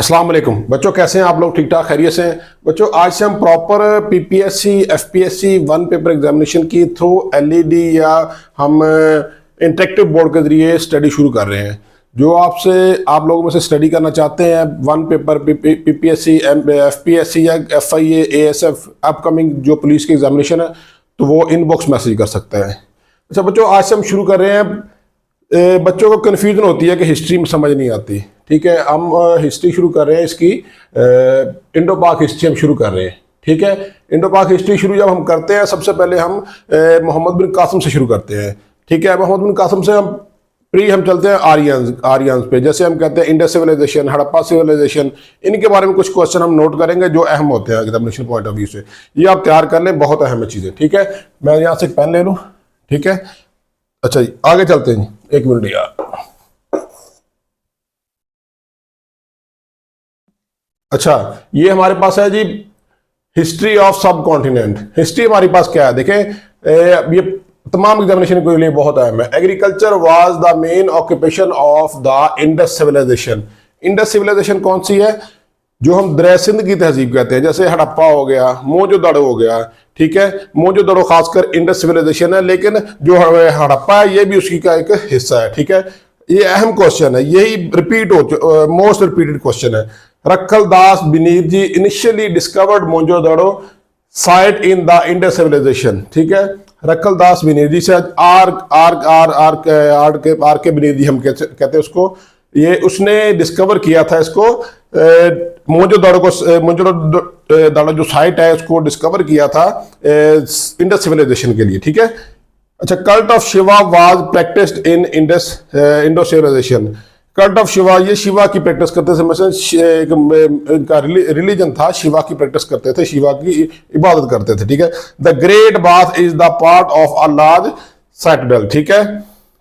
अस्सलाम वालेकुम बच्चों, कैसे हैं आप लोग? ठीक ठाक खैरियत से हैं बच्चों। आज से हम proper PPSC FPSC one paper examination की थ्रू एलईडी या हम इंटरेक्टिव बोर्ड के जरिए स्टडी शुरू कर रहे हैं। जो आप लोगों में से स्टडी करना चाहते हैं वन पेपर पीपीएससी एफपीएससी या एफआईए एएसएफ अपकमिंग जो पुलिस की एग्जामिनेशन है, तो वो इनबॉक्स मैसेज कर सकते हैं। अच्छा बच्चों, आज से हम शुरू कर रहे हैं। बच्चों को कन्फ्यूजन होती है कि हिस्ट्री में समझ नहीं आती। ठीक है, हम हिस्ट्री शुरू कर रहे हैं। इसकी इंडो पाक हिस्ट्री हम शुरू कर रहे हैं। ठीक है, इंडो पाक हिस्ट्री शुरू जब हम करते हैं, सबसे पहले हम मोहम्मद बिन कासिम से शुरू करते हैं। ठीक है, मोहम्मद बिन कासिम से हम चलते हैं आर्यंस पे। जैसे हम कहते हैं इंडस सिविलाइजेशन, हड़प्पा सिविलाइजेशन, इनके बारे में कुछ क्वेश्चन हम नोट करेंगे जो अहम होते हैं एग्जामिनेशन पॉइंट ऑफ व्यू से। ये आप तैयार कर लें, बहुत अहम चीज़ें। ठीक है, मैं यहाँ से एक पेन ले लूँ। ठीक है, अच्छा जी आगे चलते हैं जी, एक मिनट यार। अच्छा, ये हमारे पास है जी हिस्ट्री ऑफ सब कॉन्टिनेंट। हिस्ट्री हमारे पास क्या है देखें, ये तमाम एग्जामिनेशन के लिए बहुत अहम है। Agriculture was the main occupation of the Indus civilization. Indus civilization कौन सी है? जो हम द्रैसिंध की तहजीब कहते हैं, जैसे हड़प्पा हो गया, मोहनजोदड़ो हो गया। ठीक है, मोहनजोदड़ो खासकर इंडस सिविलाइजेशन है, लेकिन जो हड़प्पा है ये भी उसी का एक हिस्सा है। ठीक है, ये अहम क्वेश्चन है, यही मोस्ट रिपीटेड क्वेश्चन है। Rakhaldas Banerji initially discovered Mohenjodaro site in the Indus civilisation. ठीक है, रखलदास बिनीरजी से आर के बिनीरजी हम कहते हैं उसको। ये उसने डिस्कवर किया था इसको, मोहनजोदड़ो जो साइट है उसको डिस्कवर किया था इंडस सिविलाइजेशन के लिए। ठीक है, अच्छा, cult of Shiva was practised in Indo civilization. Cult of Shiva, ये शिवा की प्रैक्टिस करते थे। मतलब इनका रिलीजन था, शिवा की प्रैक्टिस करते थे, शिवा की इबादत करते थे। ठीक है, the great bath is the part of a large citadel. ठीक है,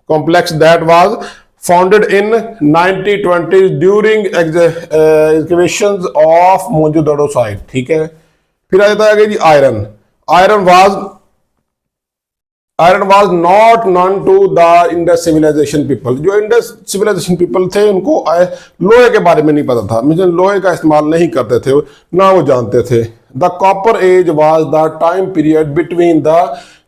complex that was founded in 1920 during excavations of Mohenjodaro site. ठीक है, फिर आ जाता है जी iron was not known to the Indus civilisation people. जो इंडस सिविलाइजेशन पीपल थे उनको लोहे के बारे में नहीं पता था, मतलब लोहे का इस्तेमाल नहीं करते थे, ना वो जानते थे। The copper age was the time period between the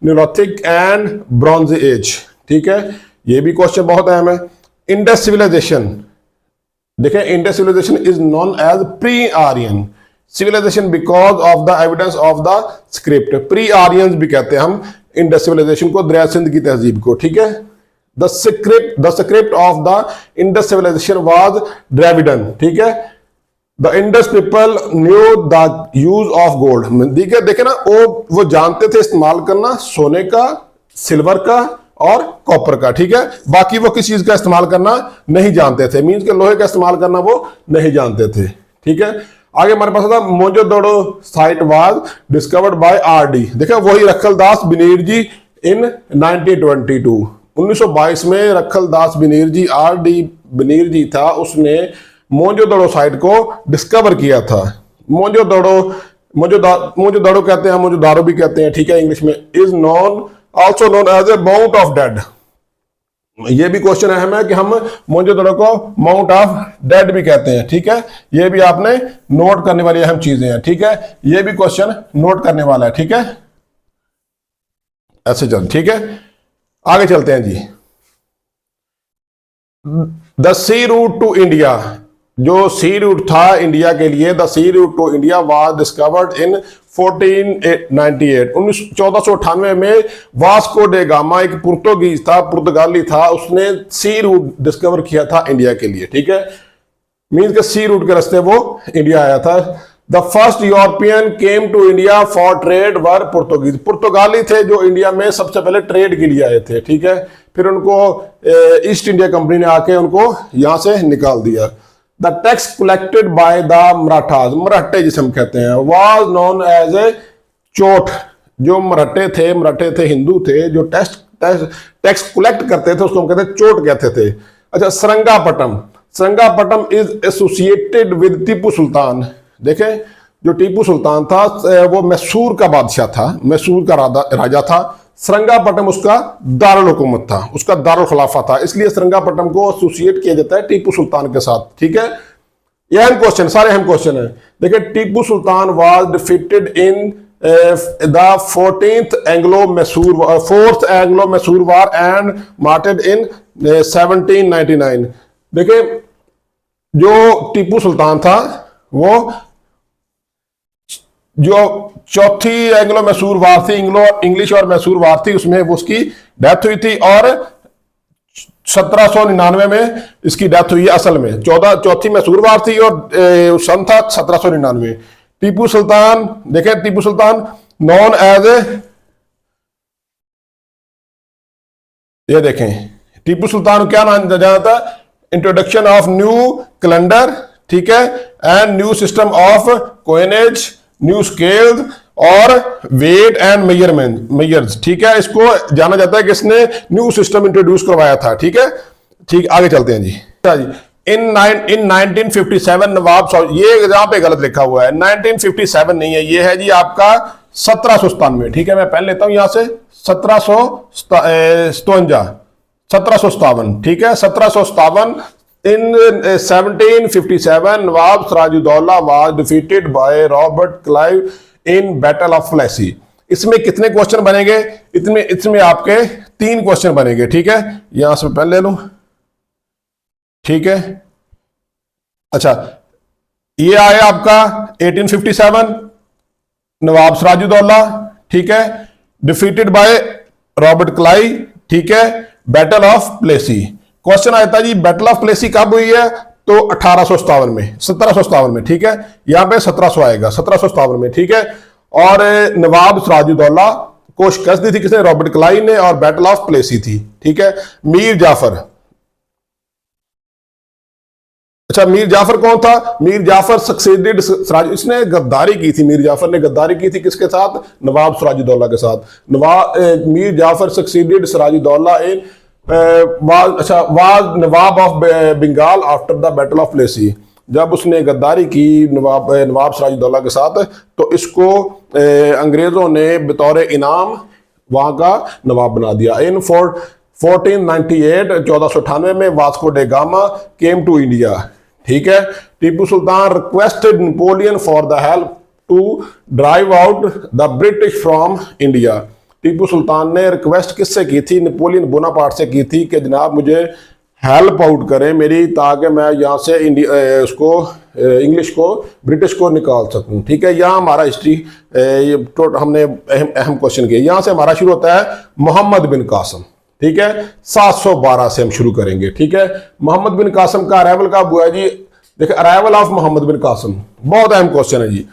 neolithic and bronze age. ठीक है, ये भी क्वेश्चन बहुत अहम है। इंडस सिविलाइजेशन देखें, Indus civilization is known as pre Aryan civilization because of the evidence of the script. Pre Aryans भी कहते हैं हम इंडस सिविलाइजेशन को, द्रैया सिंध की तहजीब को। ठीक है, the script of the Indus civilisation was Dravidian. ठीक है, the Indus people knew the use of gold. देखे ना, वो जानते थे इस्तेमाल करना सोने का, सिल्वर का और कॉपर का। ठीक है, बाकी वो किसी चीज का इस्तेमाल करना नहीं जानते थे, मींस के लोहे का इस्तेमाल करना वो नहीं जानते थे। ठीक है, आगे हमारे पास था Mohenjodaro site was discovered by RD. देखा, वही रखलदास बिनीरजी इन 1922। 1922 में रखलदास बिनीरजी, आरडी बिनीरजी था, उसने मोहनजोदड़ो साइट को डिस्कवर किया था। मोहनजोदड़ो कहते हैं, मोहनजोदारो भी कहते हैं। ठीक है, इंग्लिश में is also known as a mount of dead. ये भी क्वेश्चन अहम है कि हम मोहनजोदड़ो को माउंट ऑफ डेड भी कहते हैं। ठीक है, ये भी आपने नोट करने वाली अहम चीजें हैं। ठीक है, ये भी क्वेश्चन नोट करने वाला है। ठीक है, ऐसे चल। ठीक है, आगे चलते हैं जी। The sea route to India, जो सी रूट था इंडिया के लिए, the sea route to India was discovered in 1498 में वास्को डे गामा, एक पुर्तगाली था, उसने सी रूट डिस्कवर किया था इंडिया के लिए। ठीक है, मींस के सी रूट के रास्ते वो इंडिया आया था। The first European came to India for trade were Portuguese. पुर्तगाली थे जो इंडिया में सबसे पहले ट्रेड के लिए आए थे। ठीक है, फिर उनको ईस्ट इंडिया कंपनी ने आके उनको यहां से निकाल दिया। The tax collected by the Marathas, मराठे जिसे हम कहते हैं, वाज नोन एज ए चोट। जो मराठे थे हिंदू थे, जो टैक्स कलेक्ट करते थे उसको हम कहते चोट कहते थे। अच्छा, सरंगापटम is associated with Tipu Sultan. देखें, जो टीपू सुल्तान था वो मैसूर का बादशाह था, मैसूर का राजा था। सरंगापटम उसका दारुल हुकूमत था, उसका दारुल खिलाफा था, इसलिए सरंगापटम को एसोसिएट किया जाता है टीपू सुल्तान के साथ। ठीक है, ये अहम क्वेश्चन, सारे अहम क्वेश्चन है। देखिए, Tipu Sultan was defeated in the 14th Anglo Mysore 4th Anglo Mysore war and martyred in 1799। देखिए, जो टीपू सुल्तान था वो जो चौथी एंग्लो मैसूर वार थी, इंग्लिश और मैसूर वार थी, उसमें वो उसकी डेथ हुई थी और 1799 में इसकी डेथ हुई है। असल में चौथी मैसूर वार थी और सन था 1799। टीपू सुल्तान, देखें, Tipu Sultan known as a, ये देखें, टीपू सुल्तान क्या नाम जाना था? इंट्रोडक्शन ऑफ न्यू कैलेंडर, ठीक है, and new system of coinage, new scale और वेट एंड मेजर्स, ठीक है। इसको जाना जाता है कि इसने न्यू सिस्टम इंट्रोड्यूस करवाया था, ठीक है। ठीक, आगे चलते हैं जी। इन 1957 नवाब, ये यहां पे गलत लिखा हुआ है, 1957 नहीं है, ये है जी आपका 1797, ठीक है। मैं पहले लेता हूं यहां से 1757, ठीक है, 1757। In 1757, Nawab Sirajuddaula was defeated by Robert Clive in Battle of Plassey। इसमें कितने क्वेश्चन बनेंगे? इसमें आपके 3 क्वेश्चन बनेंगे, ठीक है। यहां से पहले ले लूं, ठीक है। अच्छा, ये आया आपका 1857, नवाब सिराजुद्दौला, ठीक है, डिफीटेड बाय रॉबर्ट क्लाइव, ठीक है, बैटल ऑफ प्लेसी। क्वेश्चन आया था जी, बैटल ऑफ प्लेसी कब हुई है? तो 1857 में, 1757 में, ठीक है। यहां पे 1700 आएगा, 1757 में, ठीक है। और नवाब सिराजुद्दौला को शिकस्त दी थी किसने? रॉबर्ट क्लाइव ने, और बैटल ऑफ प्लेसी थी, ठीक है। मीर जाफर, अच्छा, मीर जाफर कौन था? मीर जाफर सक्सेडेड सिराज, इसने गद्दारी की थी, मीर जाफर ने गद्दारी की थी किसके साथ? नवाब सिराजुद्दौला के साथ। Mir Jafar succeeded Sirajuddaula in was nawab of Bengal after the battle of Plassey. जब उसने गद्दारी की नवाब सिराजुद्दौला के साथ, तो इसको अंग्रेजों ने बतौर इनाम वहां का नवाब बना दिया। इन 1498, 1498 में Vasco da Gama came to India, ठीक है। Tipu Sultan requested Napoleon for the help to drive out the British from India. Tipu Sultan ने रिक्वेस्ट किससे की थी? नेपोलियन बोनापार्ट से की थी कि जनाब मुझे हेल्प आउट करें मेरी, ताकि मैं यहाँ से उसको इंग्लिश को, ब्रिटिश को निकाल सकूं, ठीक है। यहाँ हमारा हिस्ट्री हमने अहम क्वेश्चन किया। यहाँ से हमारा शुरू होता है मोहम्मद बिन कासिम, ठीक है, 712 से हम शुरू करेंगे, ठीक है। मोहम्मद बिन कासिम का अराइवल कब हुआ है जी? देखिए, arrival of Muhammad bin Qasim बहुत अहम क्वेश्चन है जी।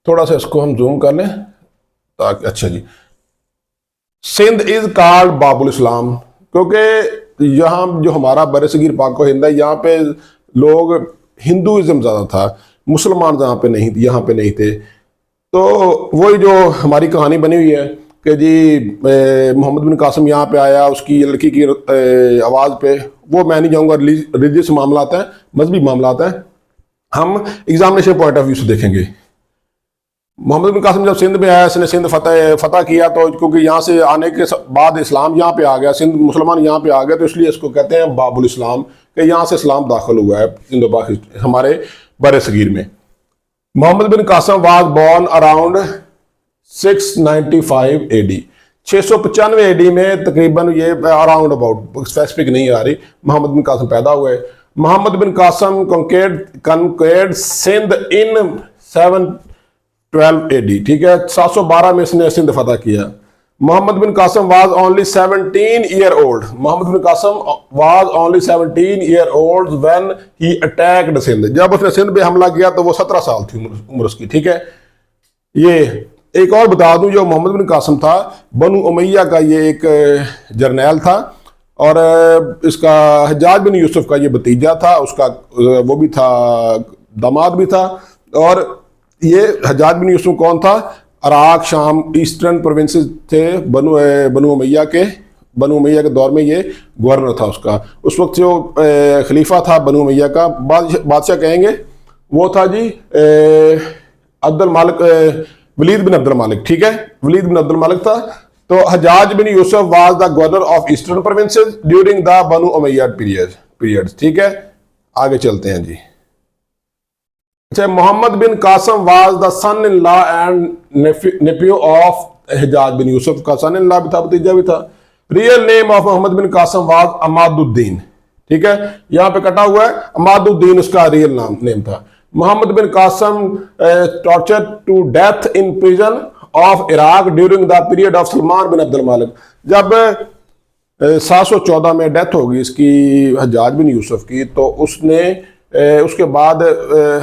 थोड़ा सा इसको हम जूम कर लें ताकि, अच्छा जी। सिंध इज कॉल्ड बाबुल इस्लाम, क्योंकि यहाँ जो हमारा बरसगीर पाक हिंद है, यहाँ पे लोग हिंदुइज्म ज़्यादा था, मुसलमान यहाँ पे नहीं थे। तो वही जो हमारी कहानी बनी हुई है कि जी मोहम्मद बिन कासिम यहाँ पे आया, उसकी लड़की की आवाज़ पे, वो मैं नहीं जाऊँगा, रिलीजियस मामला आता है, मजहबी मामला आता है, हम एग्जामिनेशन पॉइंट ऑफ व्यू से देखेंगे। मोहम्मद बिन कासिम जब सिंध में आया, इसने सिंध फतह किया, तो क्योंकि यहाँ से आने के बाद इस्लाम यहाँ पे आ गया, सिंध मुसलमान यहाँ पे आ गए, तो इसलिए इसको कहते हैं बाबुल इस्लाम, कि यहाँ से इस्लाम दाखिल हुआ है हमारे बर सगीर में। Muhammad bin Qasim was born around 695 AD, 695 AD में तकरीबन, ये अराउंड अबाउट स्पेसिफिक नहीं आ रही, मोहम्मद बिन कासिम पैदा हुए। मोहम्मद बिन कासिम कॉन्क्वेर्ड सिंध इन 712 AD, ठीक है, 712 में इसने सिंध फतह किया। Muhammad bin Qasim was only 17 year old, Muhammad bin Qasim was only 17 year old when he attacked Sindh, जब उसने सिंध पे हमला किया तो वो 17 साल थी उम्र उसकी, ठीक है। ये एक और बता दूं, जो मोहम्मद बिन कासिम था, बनु उमैया का ये एक जर्नैल था, और इसका हज्जाज बिन यूसुफ का ये भतीजा था, उसका वो भी था, दामाद भी था। और ये हज्जाज बिन यूसुफ कौन था? इराक, शाम, ईस्टर्न प्रोविंसेस थे बनु उमैया के दौर में ये गवर्नर था उसका। उस वक्त जो खलीफा था बनु उमैया का, बादशाह कहेंगे, वो था जी अब्दुल मालिक, वलीद बिन अब्दुल मालिक, ठीक है, वलीद बिन अब्दुल मालिक था। तो Hajjaj bin Yusuf was the governor of eastern provinces during the Banu Umayya period, ठीक है। आगे चलते हैं जी। Muhammad bin Qasim was the son in law and nephew of Hajjaj bin Yusuf का सन इन लॉ भी था, भतीजा भी था। Real name of Muhammad bin Qasim was Imaduddin, ठीक है, यहाँ पे कटा हुआ है अमादुद्दीन उसका रियल नेम था। Muhammad bin Qasim tortured to death in prison of Iraq during the period of Salman bin Abdul Malik. जब 714 में डेथ होगी इसकी हज्जाज बिन यूसुफ की, तो उसने उसके बाद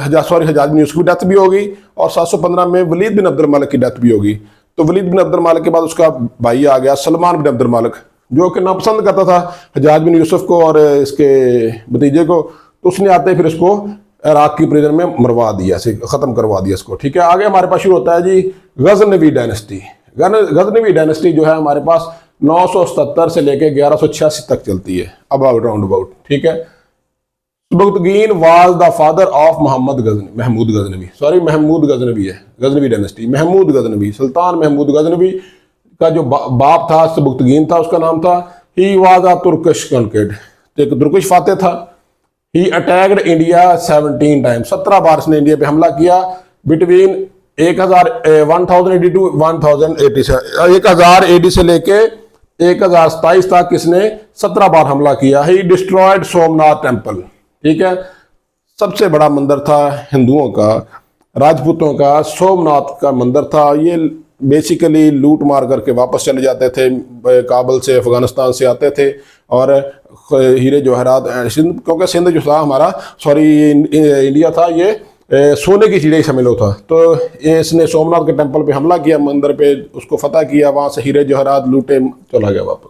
हज्जाज बिन यूसुफ की डेथ भी होगी और 715 में वलीद बिन अब्दुल मालिक की डेथ भी होगी। तो वलीद बिन अब्दुल मालिक के बाद उसका भाई आ गया सलमान बिन अब्दुल मालिक, जो कि नापसंद करता था हज्जाज बिन यूसुफ को और इसके भतीजे को, तो उसने आते ही फिर इसको इराक की प्रिजन में मरवा दिया, ख़त्म करवा दिया इसको, ठीक है। आगे हमारे पास शुरू होता है जी गजनवी डायनेस्टी। गजनवी डायनेस्टी जो है हमारे पास 977 से लेकर 1186 तक चलती है, अबाउट राउंड अबाउट, ठीक है। Subuktigin was the father of Mahmud Ghaznavi है, गजनवी डायनेस्टी। महमूद गजनवी, सुल्तान महमूद गजनवी का जो बाप था सुबुक्तगीन था, उसका नाम था, he was a Turkish conqueror, एक तुर्किश फातेह था। ही अटैक्ड इंडिया 17 टाइम्स, 17 बार इसने इंडिया पे हमला किया बिटवीन 1000 AD से लेके 1027 तक इसने 17 बार हमला किया। ही डिस्ट्रॉयड सोमनाथ टेम्पल, ठीक है, सबसे बड़ा मंदिर था हिंदुओं का, राजपूतों का, सोमनाथ का मंदिर था। ये बेसिकली लूट मार करके वापस चले जाते थे, काबुल से अफगानिस्तान से आते थे और हीरे जवाहरात, क्योंकि सिंध जो था हमारा, इंडिया था, ये सोने की चिड़िया शामिल होता। तो इसने सोमनाथ के टेम्पल पे हमला किया, मंदिर पे उसको फतह किया, वहां से हीरे जवाहरात लूटे, चला गया वापस।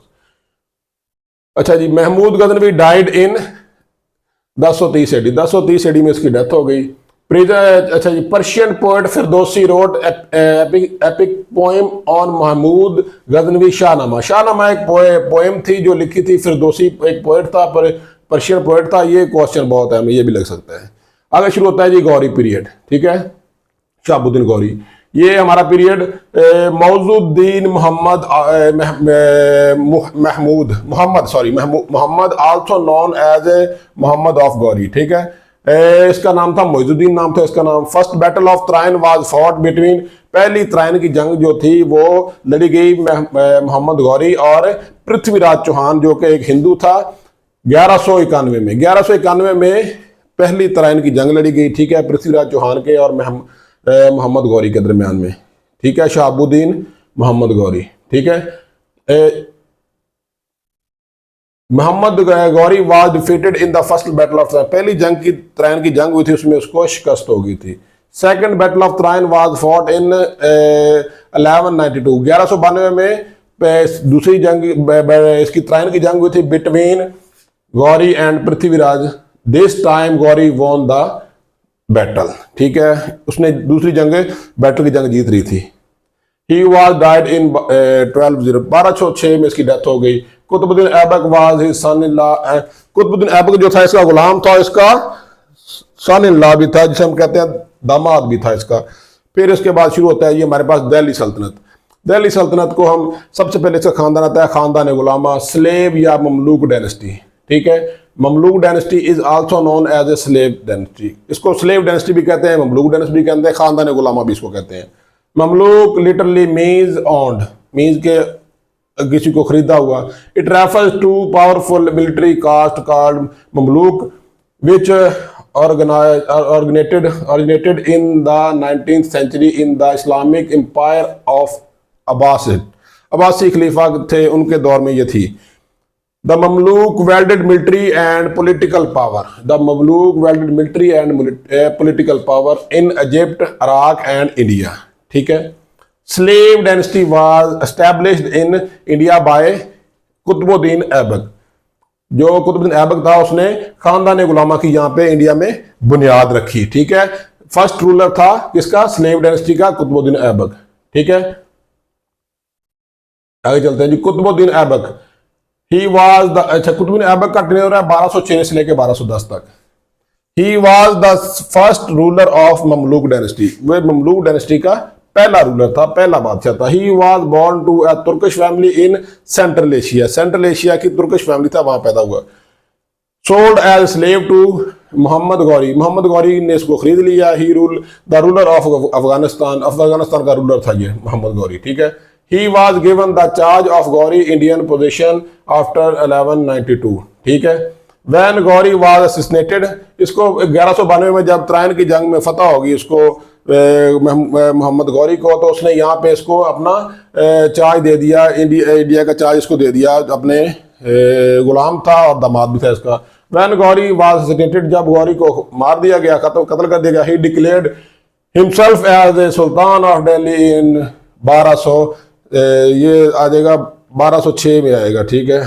अच्छा जी, Mahmud Ghaznavi died in 1030 AD, 1030 AD में इसकी डेथ हो गई। अच्छा जी, Persian poet Firdausi wrote epic poem on Mahmud Ghaznavi Shahnameh. Shahnameh एक पोएम थी जो लिखी थी, फिरदौसी एक पोएट था, पर पर्शियन पोएट था। ये क्वेश्चन बहुत है, हमें ये भी लग सकता है। आगे शुरू होता है जी गौरी पीरियड, ठीक है, शहाबुद्दीन गौरी। ये हमारा period Muizuddin Muhammad also known as a Muhammad of Ghori, ठीक है। इसका नाम था मोइजुद्दीन, नाम था इसका नाम। First battle of Tarain was fought between, पहली त्राइन की जंग जो थी वो लड़ी गई मोहम्मद गौरी और पृथ्वीराज चौहान, जो कि एक हिंदू था। 1191 में पहली त्राइन की जंग लड़ी गई, ठीक है, पृथ्वीराज चौहान के और मोहम्मद गौरी के दरमियान में, ठीक है, शहाबुद्दीन मोहम्मद गौरी, ठीक है। Muhammad Ghori was defeated in the first battle of Tarain, पहली जंग की त्राइन की जंग हुई थी, उसमें उसको शिकस्त हो गई थी। Second battle of Tarain was fought in 1192, 1192 में दूसरी जंग इसकी त्राइन की जंग हुई थी between Gauri and Prithviraj. This time Gauri won the battle, ठीक है, उसने दूसरी जंग बैटल की जंग जीत रही थी। ही वाज डाइड इन 1206 में इसकी डेथ हो गई। Qutubuddin Aibak was his son in law, Qutubuddin Aibak जो था इसका गुलाम था, इसका सन इन लॉ भी था, जिसे हम कहते हैं दामाद भी था इसका। फिर इसके बाद शुरू होता है ये हमारे पास दिल्ली सल्तनत। दिल्ली सल्तनत को हम सबसे पहले इसका खानदान आता है खानदान गुलामा, स्लेव या ममलूक डायनेस्टी, ठीक है। Mamluk dynasty is also known as a slave dynasty, इसको स्लेव डायनेस्टी भी कहते हैं, ममलूक डायनेस्टी भी कहते हैं, खानदान गुलामा भी इसको कहते हैं। Mamluk literally means owned, means के किसी को खरीदा हुआ। It refers to powerful military caste called Mamluk which originated in the 19th century in the Islamic Empire of Abbasid, अब्बासी खलीफा थे उनके दौर में ये थी। The Mamluk wielded military and political power, the Mamluk wielded military and political power in Egypt, Iraq and India, ठीक है। Slave dynasty was established in India by Qutbuddin Aibak, जो कुतुबुद्दीन ऐबक था उसने खानदान गुलामा की यहाँ पे इंडिया में बुनियाद रखी, ठीक है। फर्स्ट रूलर था किसका, स्लेव डायनेस्टी का, कुतुबुद्दीन ऐबक, ठीक है। आगे चलते हैं जी, Qutbuddin Aibak he was the, अच्छा कुतुबुद्दीन ऐबक का टेन्योर है 1206 से लेकर 1210 तक। He was the first ruler of Mamluk dynasty, वह ममलूक डायनेस्टी का पहला रूलर था, पहला बादशाह था। He was born to a Turkish family in central Asia, central Asia की तुर्किश फैमिली था, वहां पैदा हुआ। Sold as slave to Muhammad Ghori, Muhammad Ghori ने इसको खरीद लिया। He rule the ruler of Afghanistan, Afghanistan का रूलर था ये मोहम्मद गौरी, ठीक है। He was given the charge of Gauri Indian position after 1192, ठीक है। वैन गौरी वॉज असैसिनेटेड, इसको 1192 में जब त्राइन की जंग में फतह होगी इसको मोहम्मद गौरी को, तो उसने यहाँ पे इसको अपना चार्ज दे दिया, इंडिया का चार्ज इसको दे दिया, अपने गुलाम था और दामाद भी था इसका। वैन गौरी वॉज असैसिनेटेड, जब गौरी को मार दिया गया, कत्ल कर दिया गया, he declared himself as a sultan of Delhi in 1200, ये आ जाएगा 1206 में आएगा, ठीक है।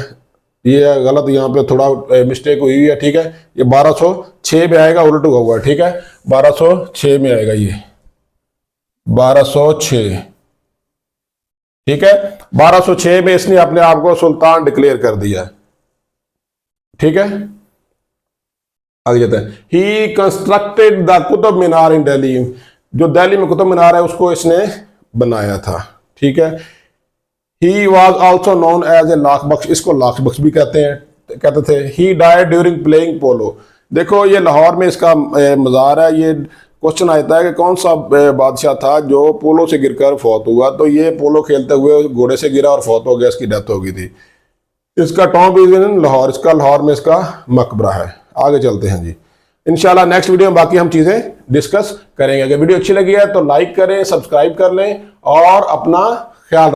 ये गलत यहाँ पे थोड़ा मिस्टेक हुई है, ठीक है। ये 1206 में आएगा, उल्ट हुआ है, ठीक है। 1206 में आएगा ये 1206, ठीक है। 1206 में इसने अपने आप को सुल्तान डिक्लेयर कर दिया, ठीक है। आगे जाते हैं। ही कंस्ट्रक्टेड द कुतुब मीनार इन दिल्ली, जो दिल्ली में कुतुब मीनार है उसको इसने बनाया था, ठीक है। He was also known as a Lakh Bakhsh, इसको लाख बख्श भी कहते थे। He died during playing polo, देखो ये लाहौर में इसका मज़ार है। ये क्वेश्चन आता है कि कौन सा बादशाह था जो पोलो से गिरकर फौत हुआ, तो ये पोलो खेलते हुए घोड़े से गिरा और फौत हो गया, इसकी डेथ हो गई थी। इसका टॉम्ब इज इन लाहौर, इसका लाहौर में इसका मकबरा है। आगे चलते हैं जी, इंशाल्लाह नेक्स्ट वीडियो में बाकी हम चीज़ें डिस्कस करेंगे। अगर वीडियो अच्छी लगी है तो लाइक करें, सब्सक्राइब कर लें और अपना ख्याल